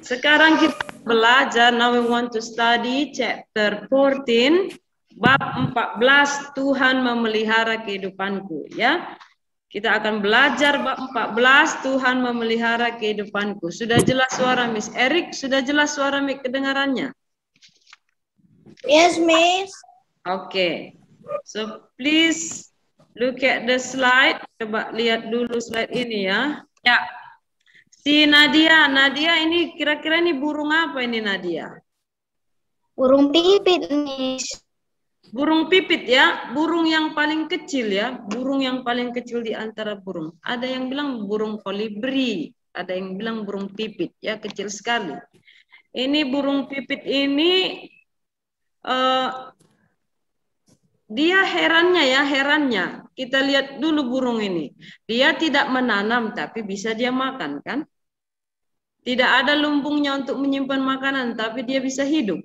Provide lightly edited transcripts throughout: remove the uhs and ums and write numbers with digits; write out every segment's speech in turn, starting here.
Sekarang kita belajar, now we want to study chapter 14, bab 14, Tuhan memelihara kehidupanku, ya. Kita akan belajar bab 14, Tuhan memelihara kehidupanku. Sudah jelas suara Miss Erik? Sudah jelas suara Miss kedengarannya? Yes, Miss. Okay. So please look at the slide. Coba lihat dulu slide ini ya. Ya. Si Nadia, Nadia ini kira-kira ini burung apa ini Nadia? Burung pipit, Miss. Burung pipit ya, burung yang paling kecil ya, burung yang paling kecil di antara burung. Ada yang bilang burung kolibri, ada yang bilang burung pipit ya, kecil sekali. Ini burung pipit ini dia herannya. Kita lihat dulu burung ini. Dia tidak menanam tapi bisa dia makan kan? Tidak ada lumbungnya untuk menyimpan makanan, tapi dia bisa hidup.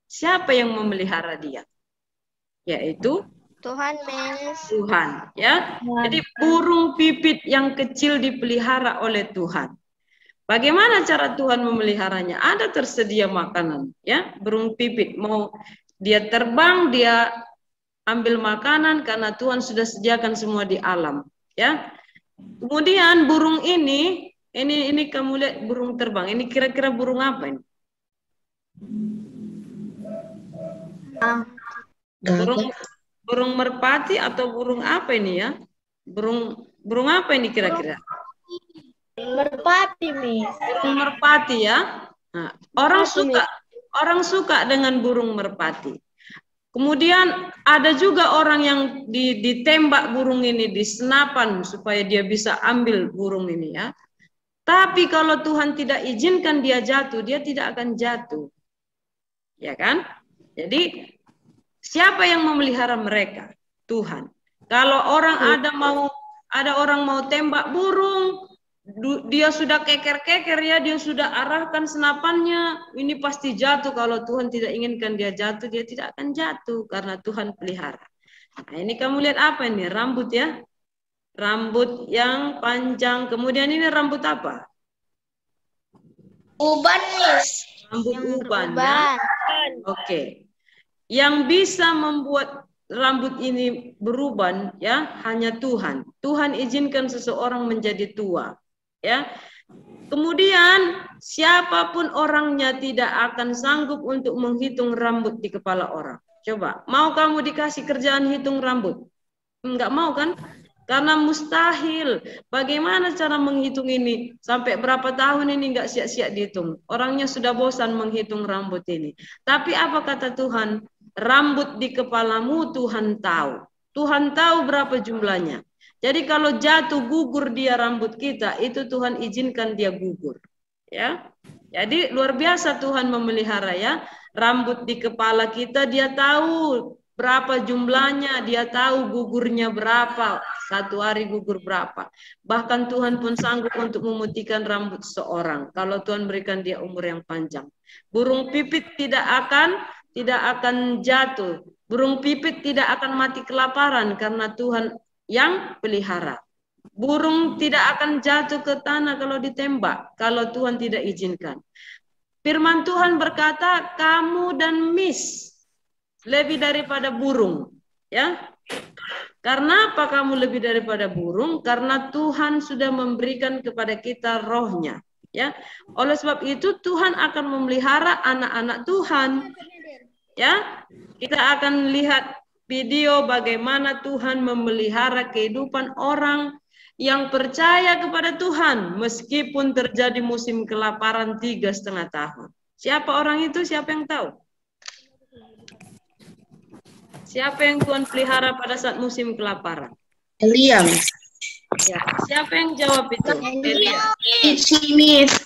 Siapa yang memelihara dia? Yaitu Tuhan, Miss. Tuhan, ya. Jadi burung pipit yang kecil dipelihara oleh Tuhan. Bagaimana cara Tuhan memeliharanya? Ada tersedia makanan, ya. Burung pipit mau dia terbang, dia ambil makanan karena Tuhan sudah sediakan semua di alam, ya. Kemudian burung ini kamu lihat burung terbang. Ini kira-kira burung apa ini? Burung merpati atau burung apa ini ya? Burung apa ini kira-kira? Merpati, Miss. Burung merpati ya. Nah, orang suka dengan burung merpati. Kemudian ada juga orang yang ditembak burung ini di senapan supaya dia bisa ambil burung ini ya. Tapi kalau Tuhan tidak izinkan dia jatuh, dia tidak akan jatuh. Ya kan? Jadi siapa yang memelihara mereka? Tuhan. Kalau ada orang mau tembak burung, dia sudah keker-keker ya, dia sudah arahkan senapannya, ini pasti jatuh. Kalau Tuhan tidak inginkan dia jatuh, dia tidak akan jatuh karena Tuhan pelihara. Nah, ini kamu lihat apa ini? Rambut ya. Rambut yang panjang. Kemudian ini rambut apa? Uban, Miss. Rambut uban. Ya? Oke. Yang bisa membuat rambut ini beruban ya hanya Tuhan. Tuhan izinkan seseorang menjadi tua. Ya. Kemudian siapapun orangnya tidak akan sanggup untuk menghitung rambut di kepala orang. Coba, mau kamu dikasih kerjaan hitung rambut? Enggak mau kan? Karena mustahil. Bagaimana cara menghitung ini? Sampai berapa tahun ini enggak siap-siap dihitung. Orangnya sudah bosan menghitung rambut ini. Tapi apa kata Tuhan? Rambut di kepalamu Tuhan tahu. Tuhan tahu berapa jumlahnya. Jadi kalau jatuh gugur dia rambut kita, itu Tuhan izinkan dia gugur. Ya. Jadi luar biasa Tuhan memelihara ya. Rambut di kepala kita dia tahu berapa jumlahnya, dia tahu gugurnya berapa, satu hari gugur berapa. Bahkan Tuhan pun sanggup untuk memutihkan rambut seorang kalau Tuhan berikan dia umur yang panjang. Burung pipit tidak akan jatuh. Burung pipit tidak akan mati kelaparan karena Tuhan yang pelihara. Burung tidak akan jatuh ke tanah kalau ditembak kalau Tuhan tidak izinkan. Firman Tuhan berkata, kamu dan Miss lebih daripada burung, ya. Karena apa kamu lebih daripada burung? Karena Tuhan sudah memberikan kepada kita rohnya, ya. Oleh sebab itu Tuhan akan memelihara anak-anak Tuhan, ya. Kita akan lihat video bagaimana Tuhan memelihara kehidupan orang yang percaya kepada Tuhan meskipun terjadi musim kelaparan 3,5 tahun. Siapa orang itu? Siapa yang tahu? Siapa yang Tuhan pelihara pada saat musim kelaparan? Elia. Ya. Siapa yang jawab itu? Elia. Miss.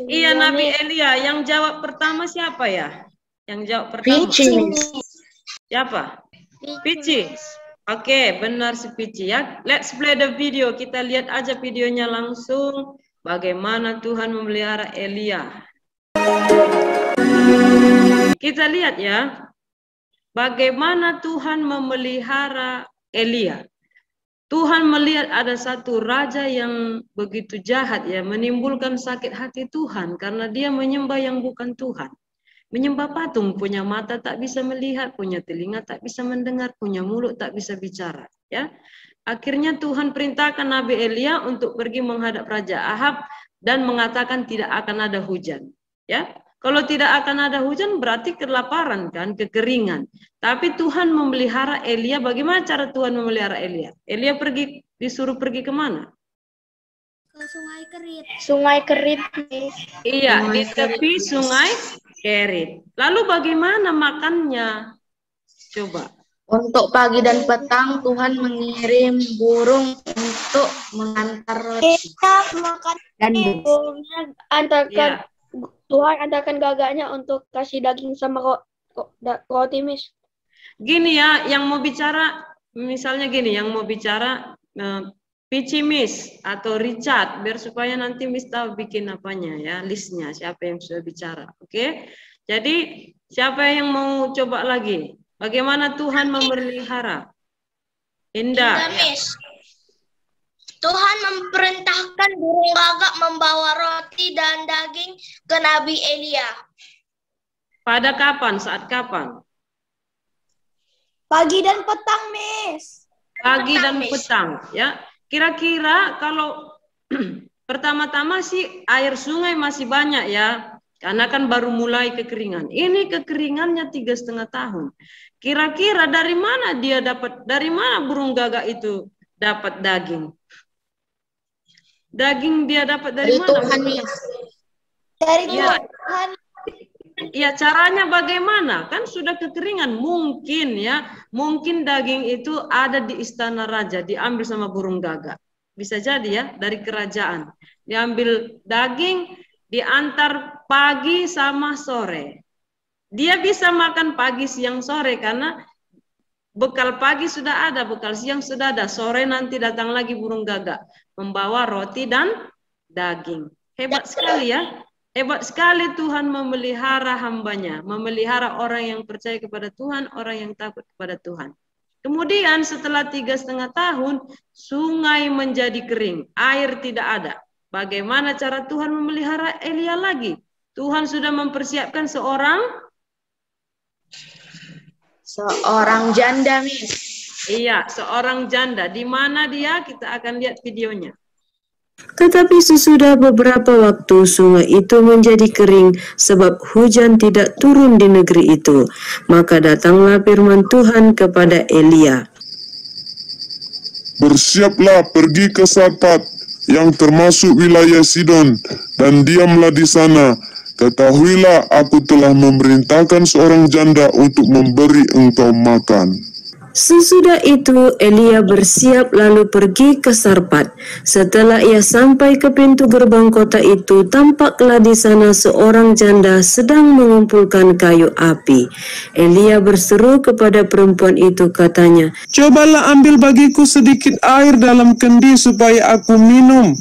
Iya, Nabi Elia. Yang jawab pertama siapa ya? Yang jawab pertama. Siapa? Pici. Oke, benar si Pici ya. Let's play the video. Kita lihat aja videonya langsung. Bagaimana Tuhan memelihara Elia. Kita lihat ya. Bagaimana Tuhan memelihara Elia. Tuhan melihat ada satu raja yang begitu jahat ya, menimbulkan sakit hati Tuhan karena dia menyembah yang bukan Tuhan. Menyembah patung, punya mata tak bisa melihat, punya telinga tak bisa mendengar, punya mulut tak bisa bicara, ya. Akhirnya Tuhan perintahkan Nabi Elia untuk pergi menghadap Raja Ahab dan mengatakan tidak akan ada hujan, ya. Kalau tidak akan ada hujan berarti kelaparan kan, kekeringan. Tapi Tuhan memelihara Elia. Bagaimana cara Tuhan memelihara Elia? Elia disuruh pergi kemana? Ke Sungai Kerit. Sungai Kerit. Iya, di tepi Sungai Kerit. Lalu bagaimana makannya? Coba. Untuk pagi dan petang Tuhan mengirim burung untuk mengantar roti. Kita makan Dan burungnya antarkan. Ya. Tuhan antarkan gagaknya untuk kasih daging sama roti, Miss. Gini ya, yang mau bicara, misalnya gini, yang mau bicara Pici Miss atau Richard, biar supaya nanti Miss tahu bikin apanya ya, listnya, siapa yang sudah bicara. Oke? Jadi, siapa yang mau coba lagi? Bagaimana Tuhan memelihara? Indah. Miss. Tuhan memerintahkan burung gagak membawa roti dan daging ke Nabi Elia. Pada kapan? Saat kapan? Pagi dan petang, Miss. Pagi dan petang, ya. Kira-kira kalau pertama-tama sih air sungai masih banyak ya, karena kan baru mulai kekeringan. Ini kekeringannya 3,5 tahun. Kira-kira dari mana burung gagak itu dapat daging? Daging dia dapat dari mana? Tuhan, Miss. Dari Ya. Tuhan. Ya, caranya bagaimana? Kan sudah kekeringan. Mungkin ya, mungkin daging itu ada di istana raja, diambil sama burung gagak. Bisa jadi ya, dari kerajaan. Diambil daging, diantar pagi sama sore. Dia bisa makan pagi, siang, sore karena bekal pagi sudah ada, bekal siang sudah ada. Sore nanti datang lagi burung gagak membawa roti dan daging. Hebat sekali ya. Hebat sekali Tuhan memelihara hambanya, memelihara orang yang percaya kepada Tuhan, orang yang takut kepada Tuhan. Kemudian setelah 3,5 tahun, sungai menjadi kering, air tidak ada. Bagaimana cara Tuhan memelihara Elia lagi? Tuhan sudah mempersiapkan seorang janda, Miss. Iya, seorang janda. Di mana dia? Kita akan lihat videonya. Tetapi sesudah beberapa waktu sungai itu menjadi kering sebab hujan tidak turun di negeri itu. Maka datanglah firman Tuhan kepada Elia. Bersiaplah pergi ke Sarpat yang termasuk wilayah Sidon dan diamlah di sana. Ketahuilah aku telah memerintahkan seorang janda untuk memberi engkau makan. Sesudah itu Elia bersiap lalu pergi ke Sarpat. Setelah ia sampai ke pintu gerbang kota itu, tampaklah di sana seorang janda sedang mengumpulkan kayu api. Elia berseru kepada perempuan itu, katanya, "Cobalah ambil bagiku sedikit air dalam kendi supaya aku minum."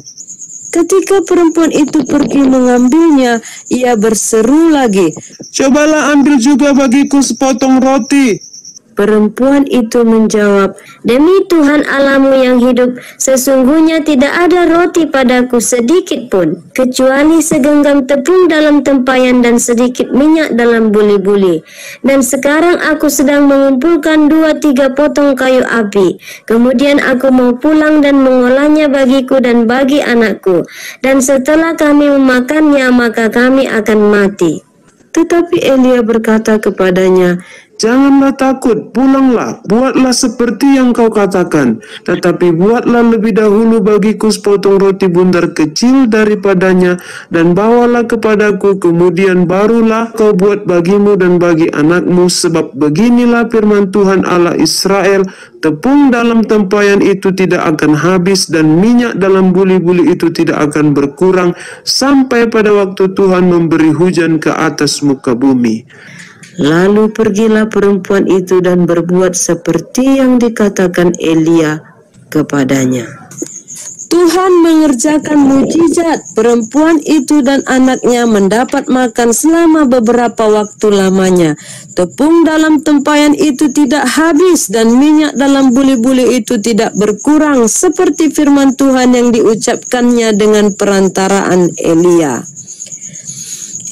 Ketika perempuan itu pergi mengambilnya, ia berseru lagi, "Cobalah ambil juga bagiku sepotong roti." Perempuan itu menjawab, "Demi Tuhan Allahmu yang hidup, sesungguhnya tidak ada roti padaku sedikit pun, kecuali segenggam tepung dalam tempayan dan sedikit minyak dalam buli-buli. Dan sekarang aku sedang mengumpulkan 2-3 potong kayu api. Kemudian aku mau pulang dan mengolahnya bagiku dan bagi anakku. Dan setelah kami memakannya, maka kami akan mati." Tetapi Elia berkata kepadanya, "Janganlah takut, pulanglah, buatlah seperti yang kau katakan. Tetapi buatlah lebih dahulu bagiku sepotong roti bundar kecil daripadanya, dan bawalah kepadaku, kemudian barulah kau buat bagimu dan bagi anakmu, sebab beginilah firman Tuhan Allah Israel, tepung dalam tempayan itu tidak akan habis, dan minyak dalam buli-buli itu tidak akan berkurang, sampai pada waktu Tuhan memberi hujan ke atas muka bumi." Lalu pergilah perempuan itu dan berbuat seperti yang dikatakan Elia kepadanya. Tuhan mengerjakan mujizat. Perempuan itu dan anaknya mendapat makan selama beberapa waktu lamanya. Tepung dalam tempayan itu tidak habis dan minyak dalam buli-buli itu tidak berkurang, seperti firman Tuhan yang diucapkannya dengan perantaraan Elia.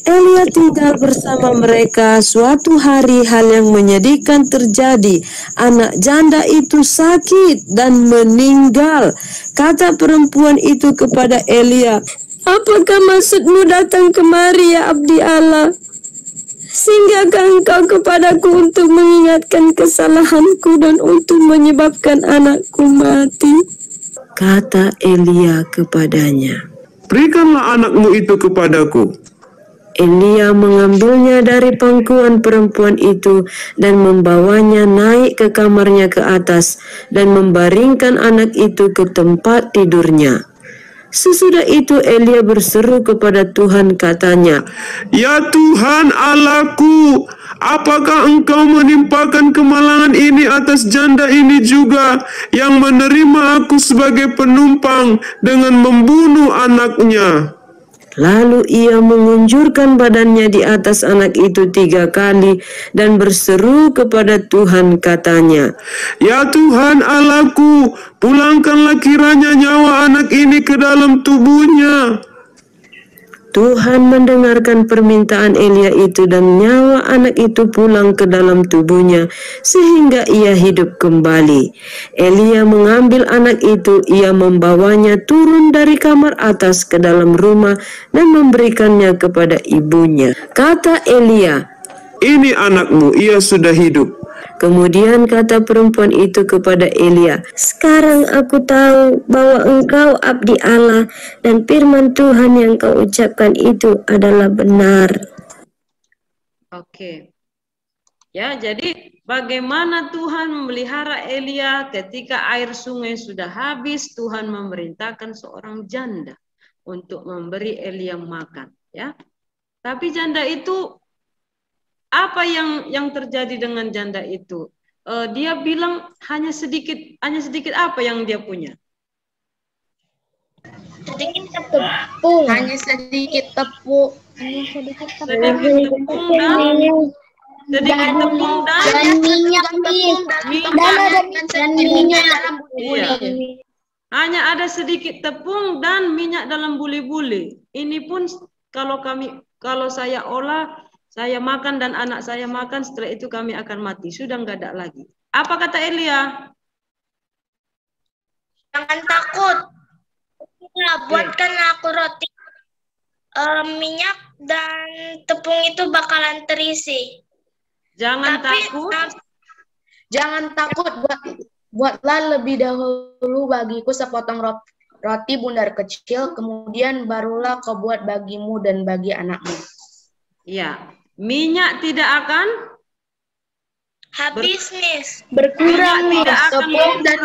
Elia tinggal bersama mereka. Suatu hari hal yang menyedihkan terjadi. Anak janda itu sakit dan meninggal. Kata perempuan itu kepada Elia, "Apakah maksudmu datang kemari, ya abdi Allah? Singgahkah engkau kepadaku untuk mengingatkan kesalahanku dan untuk menyebabkan anakku mati?" Kata Elia kepadanya, Berikanlah anakmu itu kepadaku. Elia mengambilnya dari pangkuan perempuan itu dan membawanya naik ke kamarnya ke atas dan membaringkan anak itu ke tempat tidurnya. Sesudah itu Elia berseru kepada Tuhan, katanya, Ya Tuhan Allahku, apakah engkau menimpakan kemalangan ini atas janda ini juga yang menerima aku sebagai penumpang dengan membunuh anaknya? Lalu ia mengunjurkan badannya di atas anak itu 3 kali dan berseru kepada Tuhan, katanya, Ya Tuhan Allahku, pulangkanlah kiranya nyawa anak ini ke dalam tubuhnya. Tuhan mendengarkan permintaan Elia itu dan nyawa anak itu pulang ke dalam tubuhnya sehingga ia hidup kembali. Elia mengambil anak itu, ia membawanya turun dari kamar atas ke dalam rumah dan memberikannya kepada ibunya. Kata Elia, Ini anakmu, ia sudah hidup. Kemudian kata perempuan itu kepada Elia, "Sekarang aku tahu bahwa engkau abdi Allah dan firman Tuhan yang kau ucapkan itu adalah benar." Oke. Ya, jadi bagaimana Tuhan memelihara Elia ketika air sungai sudah habis, Tuhan memerintahkan seorang janda untuk memberi Elia makan, ya. Tapi janda itu, apa yang terjadi dengan janda itu? Dia bilang hanya sedikit apa yang dia punya? Sedikit tepung. Hanya sedikit tepung. Sedikit tepung dan minyak dalam buli-buli. Hanya ada sedikit tepung dan minyak dalam buli-buli. Ini pun kalau saya olah, saya makan dan anak saya makan, setelah itu kami akan mati. Sudah nggak ada lagi. Apa kata Elia? Jangan takut. Buatkan aku roti. Minyak dan tepung itu bakalan terisi. Jangan takut. Jangan takut, buatlah lebih dahulu bagiku sepotong roti bundar kecil, kemudian barulah kau buat bagimu dan bagi anakmu. Ya. Minyak tidak akan habis, Miss. Berkurang, tidak akan tepung dan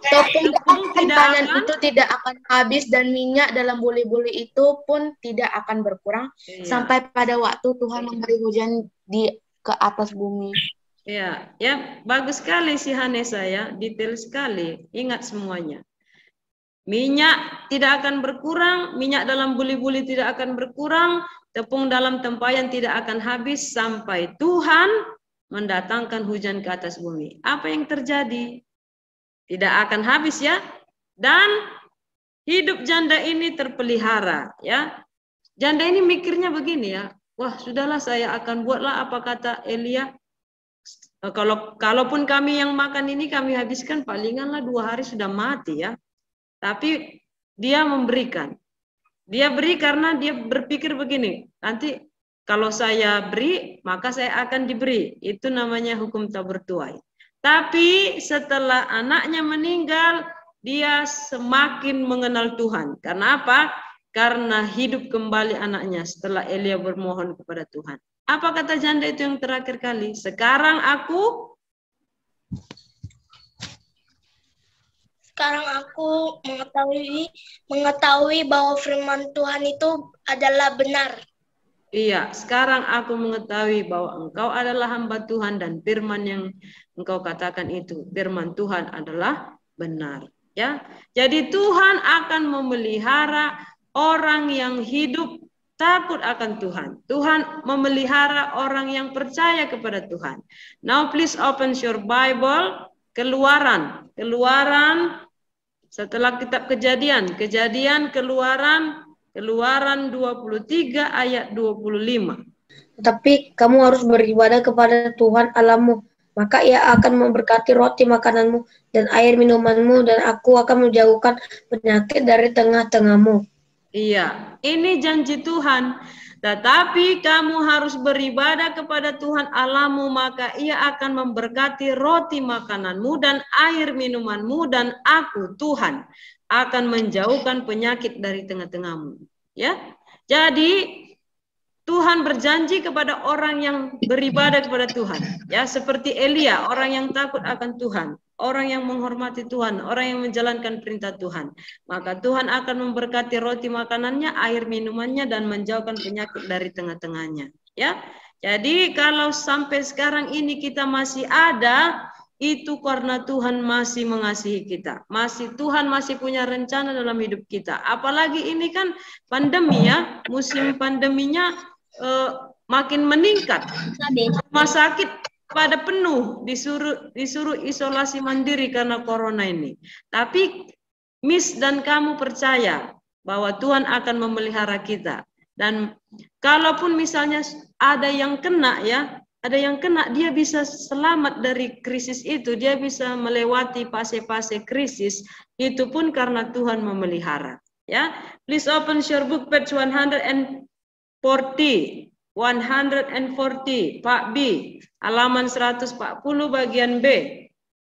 tepung tidak panen akan itu tidak akan habis dan minyak dalam buli-buli itu pun tidak akan berkurang sampai pada waktu Tuhan memberi hujan ke atas bumi. Ya, bagus sekali si Hanesa ya, detail sekali, ingat semuanya. Minyak tidak akan berkurang, minyak dalam buli-buli tidak akan berkurang, tepung dalam tempayan tidak akan habis sampai Tuhan mendatangkan hujan ke atas bumi. Apa yang terjadi? Tidak akan habis ya. Dan hidup janda ini terpelihara ya. Janda ini mikirnya begini ya. Wah, sudahlah saya akan buatlah apa kata Elia. Kalaupun kami yang makan ini kami habiskan palinganlah 2 hari sudah mati ya. Tapi dia memberikan. Dia beri karena dia berpikir begini, nanti kalau saya beri, maka saya akan diberi. Itu namanya hukum tak bertuai. Tapi setelah anaknya meninggal, dia semakin mengenal Tuhan. Karena apa? Karena hidup kembali anaknya setelah Elia bermohon kepada Tuhan. Apa kata janda itu yang terakhir kali? Sekarang aku mengetahui bahwa firman Tuhan itu adalah benar. Iya, sekarang aku mengetahui bahwa engkau adalah hamba Tuhan dan firman yang engkau katakan itu, firman Tuhan adalah benar. Ya, jadi Tuhan akan memelihara orang yang hidup takut akan Tuhan. Tuhan memelihara orang yang percaya kepada Tuhan. Now please open your Bible. Keluaran setelah kitab Kejadian, Keluaran 23 ayat 25. Tetapi kamu harus beribadah kepada Tuhan Allahmu, maka Ia akan memberkati roti makananmu dan air minumanmu, dan Aku akan menjauhkan penyakit dari tengah-tengahmu. Iya, ini janji Tuhan. Tetapi kamu harus beribadah kepada Tuhan Allahmu, maka Ia akan memberkati roti makananmu dan air minumanmu, dan Aku, Tuhan, akan menjauhkan penyakit dari tengah-tengahmu. Ya, jadi Tuhan berjanji kepada orang yang beribadah kepada Tuhan. Ya, seperti Elia, orang yang takut akan Tuhan, orang yang menghormati Tuhan, orang yang menjalankan perintah Tuhan. Maka Tuhan akan memberkati roti makanannya, air minumannya, dan menjauhkan penyakit dari tengah-tengahnya. Ya, jadi kalau sampai sekarang ini kita masih ada, itu karena Tuhan masih mengasihi kita. Tuhan masih punya rencana dalam hidup kita. Apalagi ini kan pandemi ya, musim pandeminya makin meningkat. Rumah sakit pada penuh, disuruh isolasi mandiri karena corona ini. Tapi Miss dan kamu percaya bahwa Tuhan akan memelihara kita. Dan kalaupun misalnya ada yang kena ya, dia bisa selamat dari krisis itu, dia bisa melewati fase-fase krisis, itu pun karena Tuhan memelihara. Ya, please open your book page 140, Pak B, halaman 140 bagian B.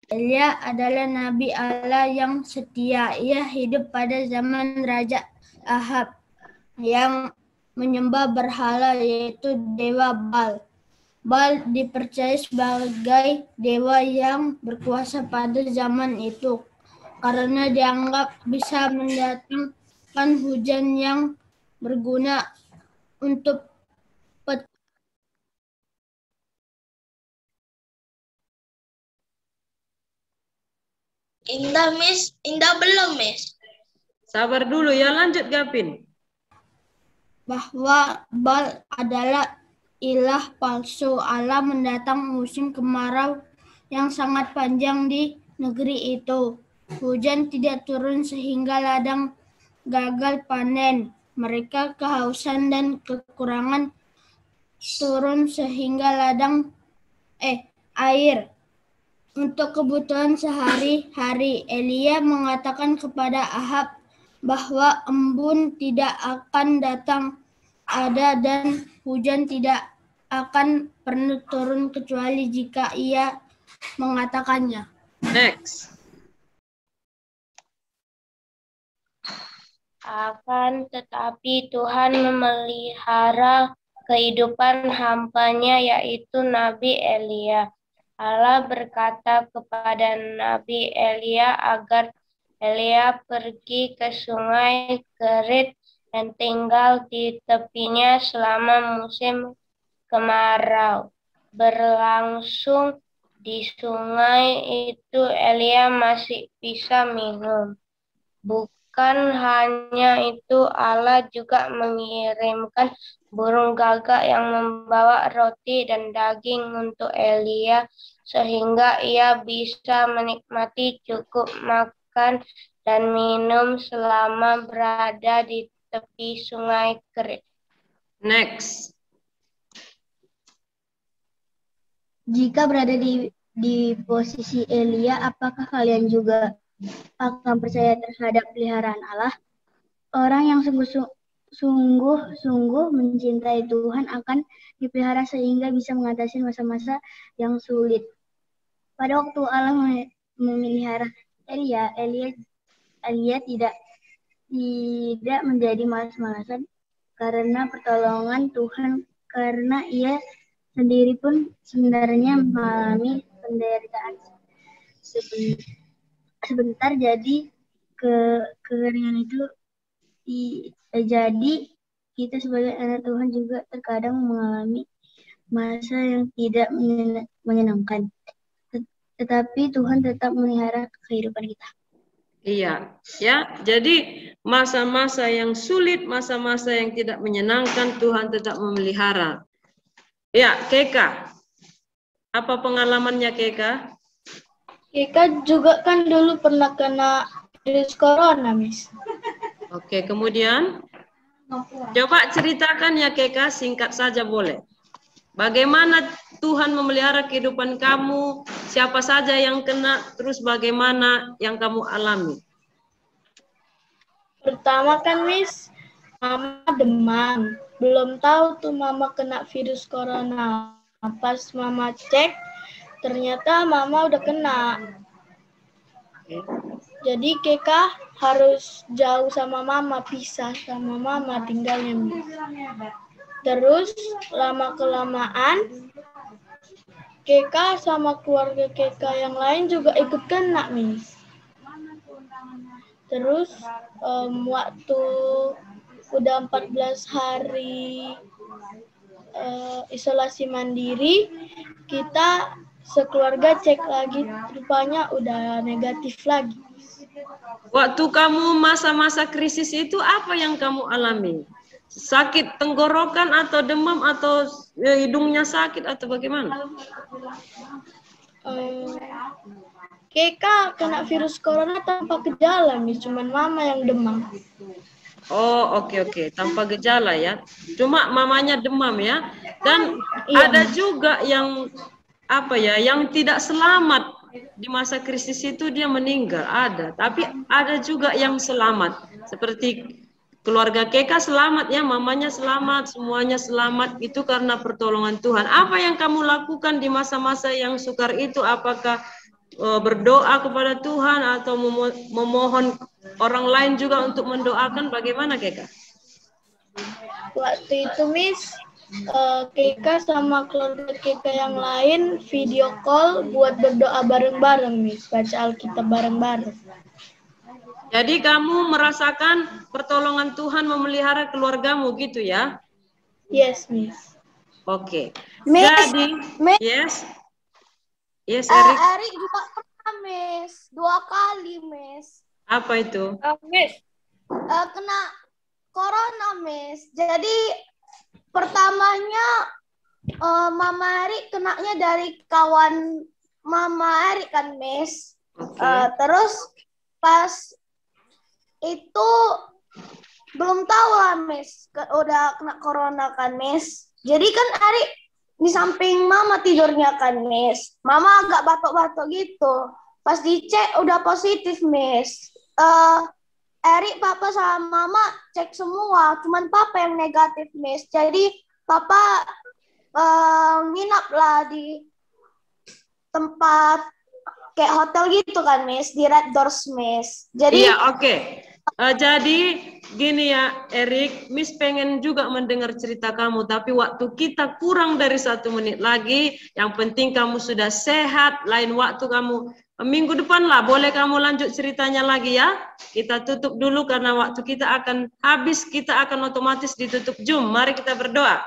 Elia adalah nabi Allah yang setia. Ia hidup pada zaman Raja Ahab yang menyembah berhala, yaitu dewa Baal. Baal dipercaya sebagai dewa yang berkuasa pada zaman itu karena dianggap bisa mendatangkan hujan yang berguna untuk Indah, Miss. Indah belum, Miss. Sabar dulu ya, lanjut Gapin. Bahwa Baal adalah ilah palsu. Allah mendatang musim kemarau yang sangat panjang di negeri itu. Hujan tidak turun sehingga ladang gagal panen. Mereka kehausan dan kekurangan turun sehingga ladang air untuk kebutuhan sehari-hari. Elia mengatakan kepada Ahab bahwa embun tidak akan datang dan hujan tidak akan pernah turun kecuali jika ia mengatakannya. Next. Akan tetapi Tuhan memelihara kehidupan hamba-Nya, yaitu Nabi Elia. Allah berkata kepada Nabi Elia agar Elia pergi ke sungai Kerit dan tinggal di tepinya selama musim kemarau berlangsung. Di sungai itu Elia masih bisa minum. Bukan hanya itu, Allah juga mengirimkan burung gagak yang membawa roti dan daging untuk Elia, sehingga ia bisa menikmati cukup makan dan minum selama berada di tepi sungai Kerit. Next. Jika berada di posisi Elia, apakah kalian juga akan percaya terhadap peliharaan Allah? Orang yang sungguh-sungguh mencintai Tuhan akan dipelihara sehingga bisa mengatasi masa-masa yang sulit. Pada waktu Allah memelihara Elia tidak menjadi malas-malasan karena pertolongan Tuhan, karena ia sendiri pun sebenarnya mengalami penderitaan sebentar. Jadi kekeringan itu jadi kita sebagai anak Tuhan juga terkadang mengalami masa yang tidak menyenangkan, tetapi Tuhan tetap memelihara kehidupan kita. Iya, ya. Jadi masa-masa yang sulit, masa-masa yang tidak menyenangkan, Tuhan tetap memelihara. Ya, Keka. Apa pengalamannya Keka? Keka juga kan dulu pernah kena virus corona, Miss. Oke, kemudian coba ceritakan ya Keka, singkat saja boleh. Bagaimana Tuhan memelihara kehidupan kamu, siapa saja yang kena, terus bagaimana yang kamu alami? Pertama kan, Miss, Mama demam. Belum tahu tuh Mama kena virus corona. Pas Mama cek, ternyata Mama udah kena. Jadi Keka harus jauh sama Mama, pisah sama Mama tinggalnya, Miss. Terus lama-kelamaan Keka sama keluarga Keka yang lain juga ikut kena, Miss. Terus waktu udah 14 hari isolasi mandiri, kita sekeluarga cek lagi, rupanya udah negatif lagi. Waktu kamu masa-masa krisis itu apa yang kamu alami? Sakit tenggorokan atau demam atau hidungnya sakit atau bagaimana? Keka kena virus corona tanpa gejala, Miss. Cuman Mama yang demam. Oh, oke. Tanpa gejala ya. Cuma mamanya demam ya. Dan ada juga yang yang tidak selamat di masa krisis itu dia meninggal. Ada, tapi ada juga yang selamat. Seperti keluarga Keka selamat ya, mamanya selamat, semuanya selamat. Itu karena pertolongan Tuhan. Apa yang kamu lakukan di masa-masa yang sukar itu? Apakah berdoa kepada Tuhan atau memohon orang lain juga untuk mendoakan? Bagaimana Keka? Waktu itu Miss, Keka sama keluarga Keka yang lain video call buat berdoa bareng-bareng, Miss. Baca Alkitab bareng-bareng. Jadi kamu merasakan pertolongan Tuhan memelihara keluargamu gitu ya? Yes, Miss. Oke. Miss, jadi, Miss, yes, Erik. Erik juga pernah, Miss. 2 kali, Miss. Apa itu? Miss. Kena corona, Miss. Jadi pertamanya Mama Erik kenanya dari kawan Mama Erik kan, Miss. Okay. Terus pas itu belum tahu lah, Miss. Udah kena corona kan, Miss. Jadi kan Erik di samping Mama tidurnya kan, Miss. Mama agak batuk-batuk gitu. Pas dicek udah positif, Miss. Erik, Papa sama Mama cek semua, cuman Papa yang negatif, Miss. Jadi Papa nginap lah di tempat kayak hotel gitu kan, Miss, di Red Doors, Miss. Jadi iya, oke. Jadi gini ya, Erik, Miss pengen juga mendengar cerita kamu, tapi waktu kita kurang dari 1 menit lagi. Yang penting kamu sudah sehat. Lain waktu kamu minggu depan lah, boleh kamu lanjut ceritanya lagi ya. Kita tutup dulu karena waktu kita akan habis, kita akan otomatis ditutup Zoom. Mari kita berdoa.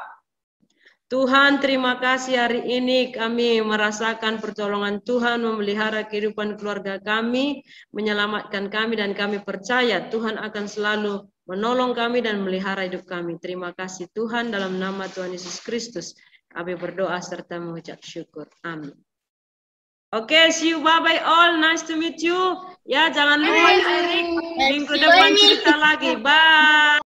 Tuhan, terima kasih hari ini kami merasakan pertolongan Tuhan memelihara kehidupan keluarga kami, menyelamatkan kami, dan kami percaya Tuhan akan selalu menolong kami dan memelihara hidup kami. Terima kasih Tuhan, dalam nama Tuhan Yesus Kristus kami berdoa serta mengucap syukur. Amin. Oke, see you, bye-bye all. Nice to meet you. Ya, jangan lupa Erik, minggu depan cerita lagi. Bye.